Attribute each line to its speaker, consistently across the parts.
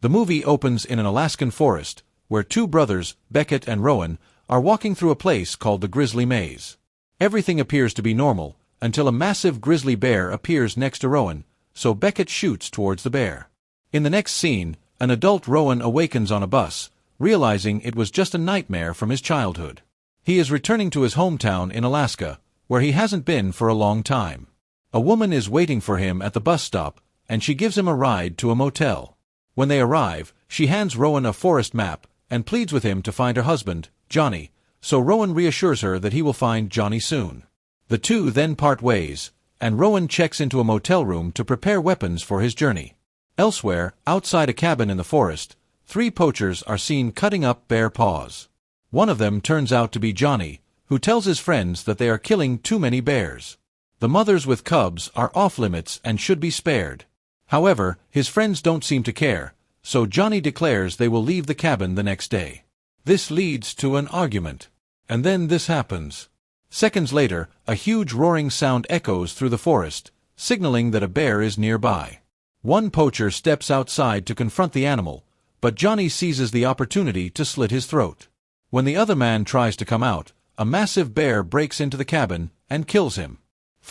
Speaker 1: The movie opens in an Alaskan forest, where two brothers, Beckett and Rowan, are walking through a place called the Grizzly Maze. Everything appears to be normal, until a massive grizzly bear appears next to Rowan, so Beckett shoots towards the bear. In the next scene, an adult Rowan awakens on a bus, realizing it was just a nightmare from his childhood. He is returning to his hometown in Alaska, where he hasn't been for a long time. A woman is waiting for him at the bus stop, and she gives him a ride to a motel. When they arrive, she hands Rowan a forest map, and pleads with him to find her husband, Johnny, so Rowan reassures her that he will find Johnny soon. The two then part ways, and Rowan checks into a motel room to prepare weapons for his journey. Elsewhere, outside a cabin in the forest, three poachers are seen cutting up bear paws. One of them turns out to be Johnny, who tells his friends that they are killing too many bears. The mothers with cubs are off-limits and should be spared. However, his friends don't seem to care, so Johnny declares they will leave the cabin the next day. This leads to an argument. And then this happens. Seconds later, a huge roaring sound echoes through the forest, signaling that a bear is nearby. One poacher steps outside to confront the animal, but Johnny seizes the opportunity to slit his throat. When the other man tries to come out, a massive bear breaks into the cabin and kills him. /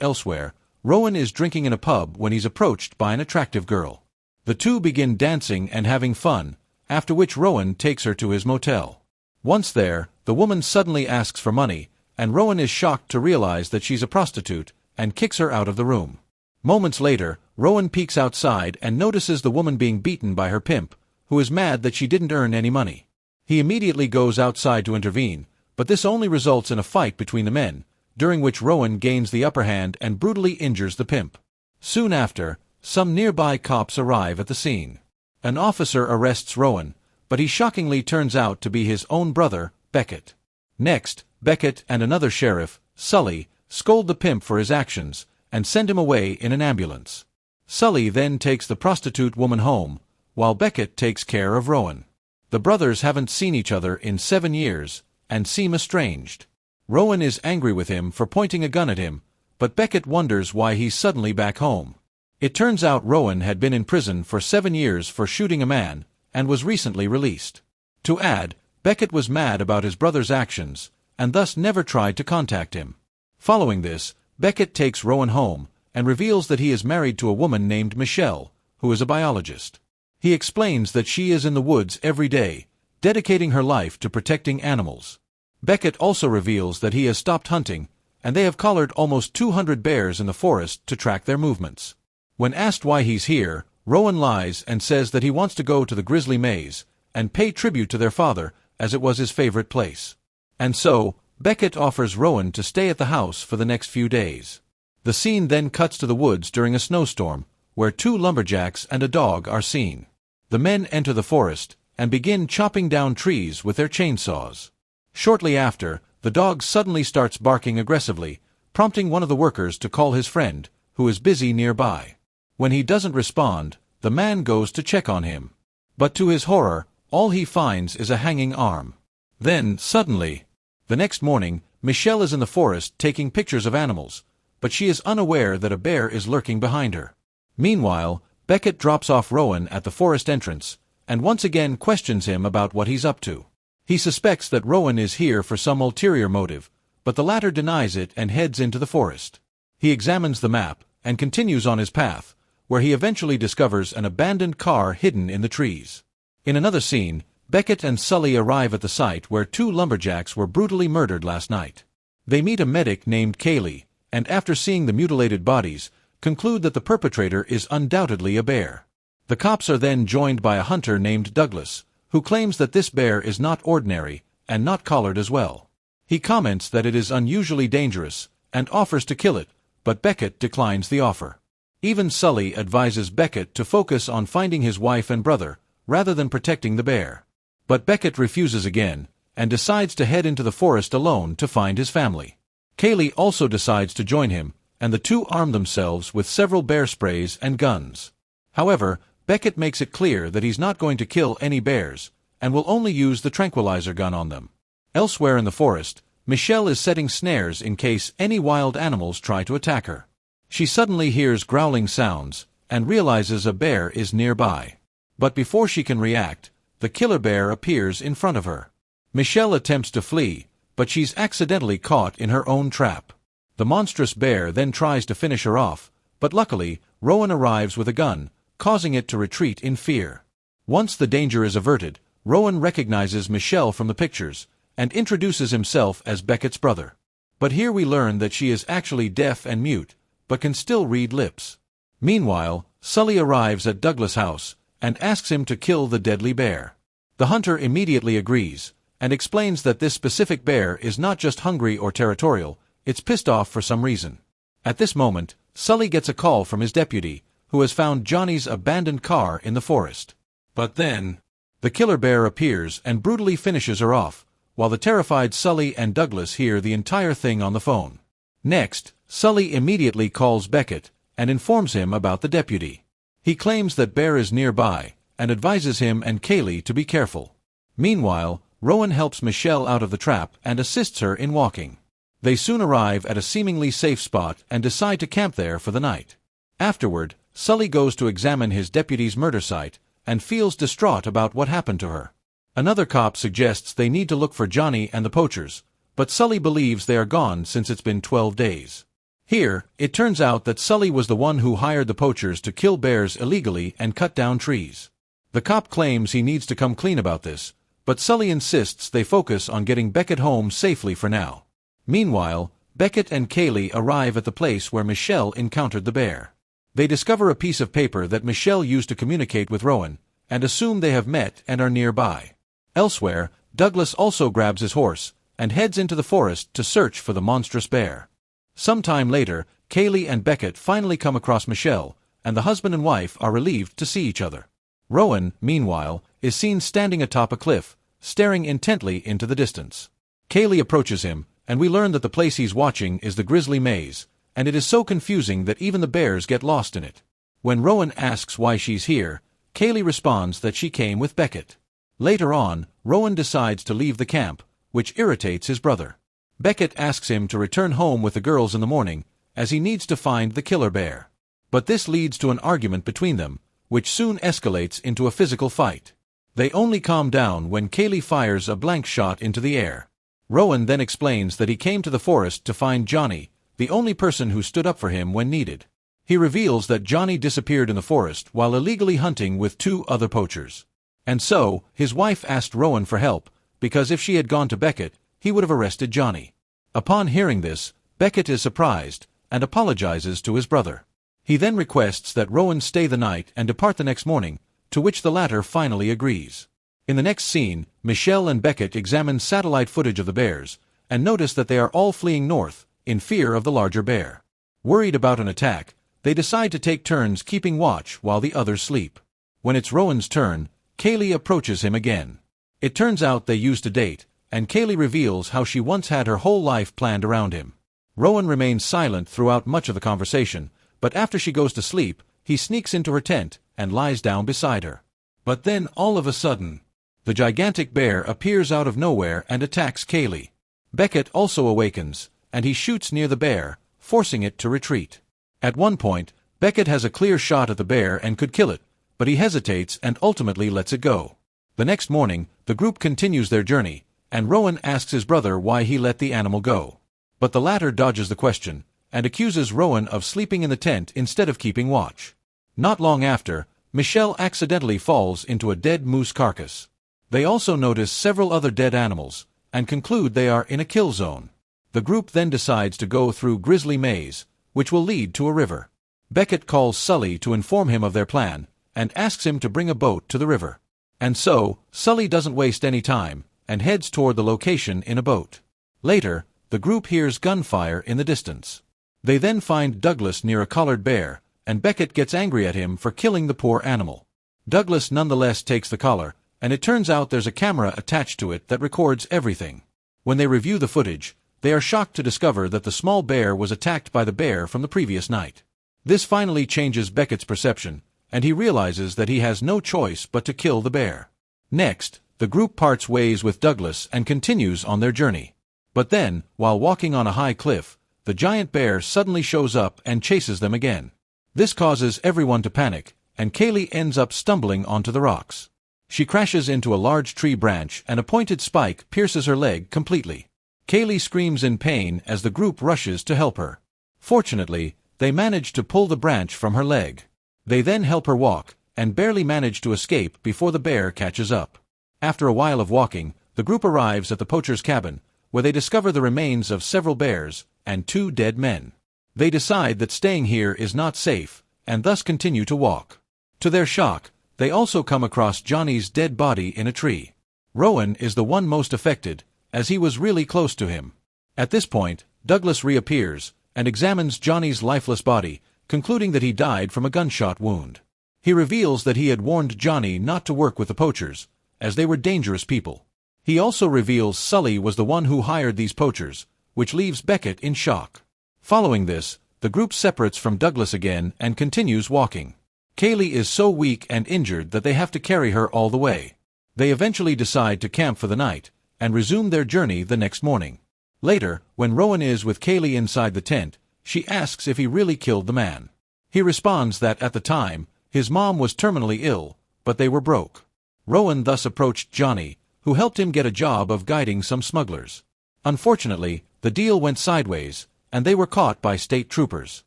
Speaker 1: elsewhere, Rowan is drinking in a pub when he's approached by an attractive girl. The two begin dancing and having fun, after which Rowan takes her to his motel. Once there, the woman suddenly asks for money, and Rowan is shocked to realize that she's a prostitute, and kicks her out of the room. Moments later, Rowan peeks outside and notices the woman being beaten by her pimp, who is mad that she didn't earn any money. He immediately goes outside to intervene, but this only results in a fight between the men, during which Rowan gains the upper hand and brutally injures the pimp. Soon after, some nearby cops arrive at the scene. An officer arrests Rowan, but he shockingly turns out to be his own brother, Beckett. Next, Beckett and another sheriff, Sully, scold the pimp for his actions, and send him away in an ambulance. Sully then takes the prostitute woman home, while Beckett takes care of Rowan. The brothers haven't seen each other in 7 years, and seem estranged. Rowan is angry with him for pointing a gun at him, but Beckett wonders why he's suddenly back home. It turns out Rowan had been in prison for 7 years for shooting a man, and was recently released. To add, Beckett was mad about his brother's actions, and thus never tried to contact him. Following this, Beckett takes Rowan home, and reveals that he is married to a woman named Michelle, who is a biologist. He explains that she is in the woods every day, dedicating her life to protecting animals. Beckett also reveals that he has stopped hunting, and they have collared almost 200 bears in the forest to track their movements. When asked why he's here, Rowan lies and says that he wants to go to the Grizzly Maze and pay tribute to their father, as it was his favorite place. And so, Beckett offers Rowan to stay at the house for the next few days. The scene then cuts to the woods during a snowstorm, where 2 lumberjacks and a dog are seen. The men enter the forest and begin chopping down trees with their chainsaws. Shortly after, the dog suddenly starts barking aggressively, prompting one of the workers to call his friend, who is busy nearby. When he doesn't respond, the man goes to check on him. But to his horror, all he finds is a hanging arm. Then, suddenly, the next morning, Michelle is in the forest taking pictures of animals, but she is unaware that a bear is lurking behind her. Meanwhile, Beckett drops off Rowan at the forest entrance, and once again questions him about what he's up to. He suspects that Rowan is here for some ulterior motive, but the latter denies it and heads into the forest. He examines the map, and continues on his path, where he eventually discovers an abandoned car hidden in the trees. In another scene, Beckett and Sully arrive at the site where 2 lumberjacks were brutally murdered last night. They meet a medic named Kaylee, and after seeing the mutilated bodies, conclude that the perpetrator is undoubtedly a bear. The cops are then joined by a hunter named Douglas, who claims that this bear is not ordinary, and not collared as well. He comments that it is unusually dangerous, and offers to kill it, but Beckett declines the offer. Even Sully advises Beckett to focus on finding his wife and brother, rather than protecting the bear. But Beckett refuses again, and decides to head into the forest alone to find his family. Kaylee also decides to join him, and the two arm themselves with several bear sprays and guns. However, Beckett makes it clear that he's not going to kill any bears, and will only use the tranquilizer gun on them. Elsewhere in the forest, Michelle is setting snares in case any wild animals try to attack her. She suddenly hears growling sounds, and realizes a bear is nearby. But before she can react, the killer bear appears in front of her. Michelle attempts to flee, but she's accidentally caught in her own trap. The monstrous bear then tries to finish her off, but luckily, Rowan arrives with a gun, causing it to retreat in fear. Once the danger is averted, Rowan recognizes Michelle from the pictures, and introduces himself as Beckett's brother. But here we learn that she is actually deaf and mute, but can still read lips. Meanwhile, Sully arrives at Douglas' house, and asks him to kill the deadly bear. The hunter immediately agrees, and explains that this specific bear is not just hungry or territorial, it's pissed off for some reason. At this moment, Sully gets a call from his deputy, who has found Johnny's abandoned car in the forest. But then, the killer bear appears and brutally finishes her off, while the terrified Sully and Douglas hear the entire thing on the phone. Next, Sully immediately calls Beckett and informs him about the deputy. He claims that bear is nearby and advises him and Kaylee to be careful. Meanwhile, Rowan helps Michelle out of the trap and assists her in walking. They soon arrive at a seemingly safe spot and decide to camp there for the night. Afterward, Sully goes to examine his deputy's murder site and feels distraught about what happened to her. Another cop suggests they need to look for Johnny and the poachers, but Sully believes they are gone since it's been 12 days. Here, it turns out that Sully was the one who hired the poachers to kill bears illegally and cut down trees. The cop claims he needs to come clean about this, but Sully insists they focus on getting Beckett home safely for now. Meanwhile, Beckett and Kaylee arrive at the place where Michelle encountered the bear. They discover a piece of paper that Michelle used to communicate with Rowan, and assume they have met and are nearby. Elsewhere, Douglas also grabs his horse and heads into the forest to search for the monstrous bear. Some time later, Kaylee and Beckett finally come across Michelle, and the husband and wife are relieved to see each other. Rowan, meanwhile, is seen standing atop a cliff, staring intently into the distance. Kaylee approaches him, and we learn that the place he's watching is the Grizzly Maze, and it is so confusing that even the bears get lost in it. When Rowan asks why she's here, Kaylee responds that she came with Beckett. Later on, Rowan decides to leave the camp, which irritates his brother. Beckett asks him to return home with the girls in the morning, as he needs to find the killer bear. But this leads to an argument between them, which soon escalates into a physical fight. They only calm down when Kaylee fires a blank shot into the air. Rowan then explains that he came to the forest to find Johnny, the only person who stood up for him when needed. He reveals that Johnny disappeared in the forest while illegally hunting with 2 other poachers. And so, his wife asked Rowan for help, because if she had gone to Beckett, he would have arrested Johnny. Upon hearing this, Beckett is surprised and apologizes to his brother. He then requests that Rowan stay the night and depart the next morning, to which the latter finally agrees. In the next scene, Michelle and Beckett examine satellite footage of the bears, and notice that they are all fleeing north, in fear of the larger bear. Worried about an attack, they decide to take turns keeping watch while the others sleep. When it's Rowan's turn, Kaylee approaches him again. It turns out they used to date, and Kaylee reveals how she once had her whole life planned around him. Rowan remains silent throughout much of the conversation, but after she goes to sleep, he sneaks into her tent and lies down beside her. But then all of a sudden, the gigantic bear appears out of nowhere and attacks Kaylee. Beckett also awakens, and he shoots near the bear, forcing it to retreat. At one point, Beckett has a clear shot at the bear and could kill it, but he hesitates and ultimately lets it go. The next morning, the group continues their journey, and Rowan asks his brother why he let the animal go. But the latter dodges the question, and accuses Rowan of sleeping in the tent instead of keeping watch. Not long after, Michelle accidentally falls into a dead moose carcass. They also notice several other dead animals, and conclude they are in a kill zone. The group then decides to go through Grizzly Maze, which will lead to a river. Beckett calls Sully to inform him of their plan, and asks him to bring a boat to the river. And so, Sully doesn't waste any time, and heads toward the location in a boat. Later, the group hears gunfire in the distance. They then find Douglas near a collared bear, and Beckett gets angry at him for killing the poor animal. Douglas nonetheless takes the collar, and it turns out there's a camera attached to it that records everything. When they review the footage, they are shocked to discover that the small bear was attacked by the bear from the previous night. This finally changes Beckett's perception, and he realizes that he has no choice but to kill the bear. Next, the group parts ways with Douglas and continues on their journey. But then, while walking on a high cliff, the giant bear suddenly shows up and chases them again. This causes everyone to panic, and Kaylee ends up stumbling onto the rocks. She crashes into a large tree branch and a pointed spike pierces her leg completely. Kaylee screams in pain as the group rushes to help her. Fortunately, they manage to pull the branch from her leg. They then help her walk, and barely manage to escape before the bear catches up. After a while of walking, the group arrives at the poacher's cabin, where they discover the remains of several bears and 2 dead men. They decide that staying here is not safe, and thus continue to walk. To their shock, they also come across Johnny's dead body in a tree. Rowan is the one most affected, as he was really close to him. At this point, Douglas reappears and examines Johnny's lifeless body, concluding that he died from a gunshot wound. He reveals that he had warned Johnny not to work with the poachers, as they were dangerous people. He also reveals Sully was the one who hired these poachers, which leaves Beckett in shock. Following this, the group separates from Douglas again and continues walking. Kaylee is so weak and injured that they have to carry her all the way. They eventually decide to camp for the night, and resume their journey the next morning. Later, when Rowan is with Kaylee inside the tent, she asks if he really killed the man. He responds that at the time, his mom was terminally ill, but they were broke. Rowan thus approached Johnny, who helped him get a job of guiding some smugglers. Unfortunately, the deal went sideways, and they were caught by state troopers.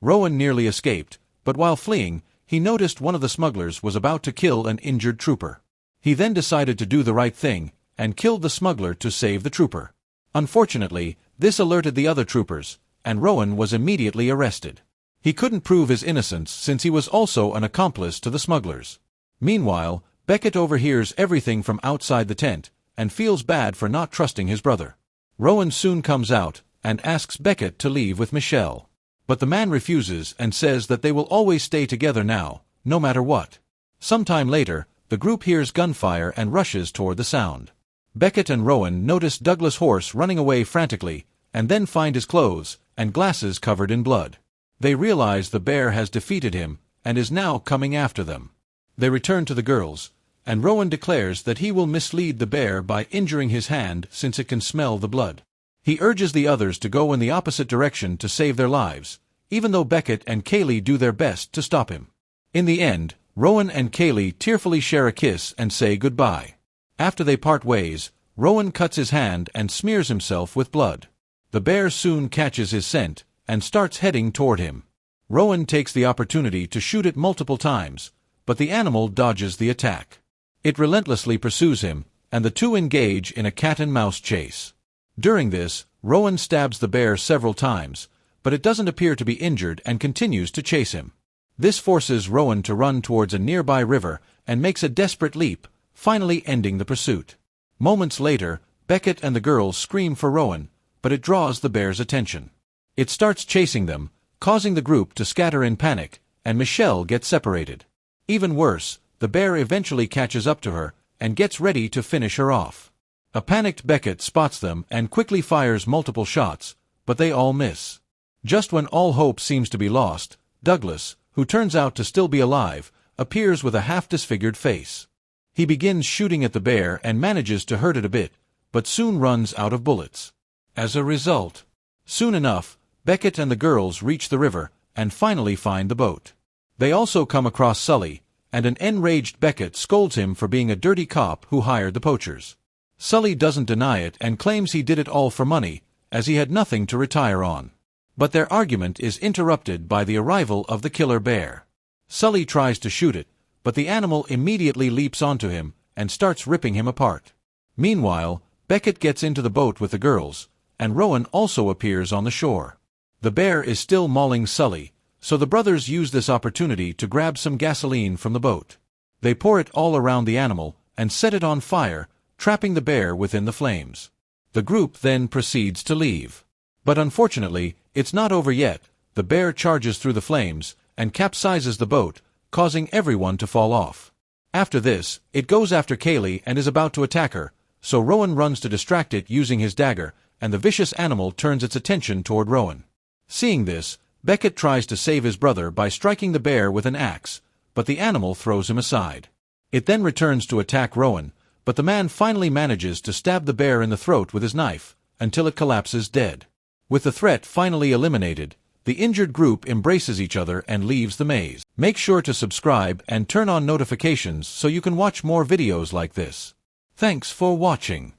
Speaker 1: Rowan nearly escaped, but while fleeing, he noticed one of the smugglers was about to kill an injured trooper. He then decided to do the right thing, and killed the smuggler to save the trooper. Unfortunately, this alerted the other troopers, and Rowan was immediately arrested. He couldn't prove his innocence since he was also an accomplice to the smugglers. Meanwhile, Beckett overhears everything from outside the tent, and feels bad for not trusting his brother. Rowan soon comes out, and asks Beckett to leave with Michelle. But the man refuses and says that they will always stay together now, no matter what. Sometime later, the group hears gunfire and rushes toward the sound. Beckett and Rowan notice Douglas' horse running away frantically, and then find his clothes and glasses covered in blood. They realize the bear has defeated him and is now coming after them. They return to the girls, and Rowan declares that he will mislead the bear by injuring his hand since it can smell the blood. He urges the others to go in the opposite direction to save their lives, even though Beckett and Kaylee do their best to stop him. In the end, Rowan and Kaylee tearfully share a kiss and say goodbye. After they part ways, Rowan cuts his hand and smears himself with blood. The bear soon catches his scent and starts heading toward him. Rowan takes the opportunity to shoot it multiple times, but the animal dodges the attack. It relentlessly pursues him, and the two engage in a cat-and-mouse chase. During this, Rowan stabs the bear several times, but it doesn't appear to be injured and continues to chase him. This forces Rowan to run towards a nearby river and makes a desperate leap, finally ending the pursuit. Moments later, Beckett and the girls scream for Rowan, but it draws the bear's attention. It starts chasing them, causing the group to scatter in panic, and Michelle gets separated. Even worse, the bear eventually catches up to her and gets ready to finish her off. A panicked Beckett spots them and quickly fires multiple shots, but they all miss. Just when all hope seems to be lost, Douglas, who turns out to still be alive, appears with a half-disfigured face. He begins shooting at the bear and manages to hurt it a bit, but soon runs out of bullets. As a result, soon enough, Beckett and the girls reach the river and finally find the boat. They also come across Sully, and an enraged Beckett scolds him for being a dirty cop who hired the poachers. Sully doesn't deny it and claims he did it all for money, as he had nothing to retire on. But their argument is interrupted by the arrival of the killer bear. Sully tries to shoot it, but the animal immediately leaps onto him and starts ripping him apart. Meanwhile, Beckett gets into the boat with the girls, and Rowan also appears on the shore. The bear is still mauling Sully, so the brothers use this opportunity to grab some gasoline from the boat. They pour it all around the animal and set it on fire, trapping the bear within the flames. The group then proceeds to leave. But unfortunately, it's not over yet. The bear charges through the flames and capsizes the boat, causing everyone to fall off. After this, it goes after Kaylee and is about to attack her, so Rowan runs to distract it using his dagger, and the vicious animal turns its attention toward Rowan. Seeing this, Beckett tries to save his brother by striking the bear with an axe, but the animal throws him aside. It then returns to attack Rowan, but the man finally manages to stab the bear in the throat with his knife, until it collapses dead. With the threat finally eliminated, The injured group embraces each other and leaves the maze. Make sure to subscribe and turn on notifications so you can watch more videos like this. Thanks for watching.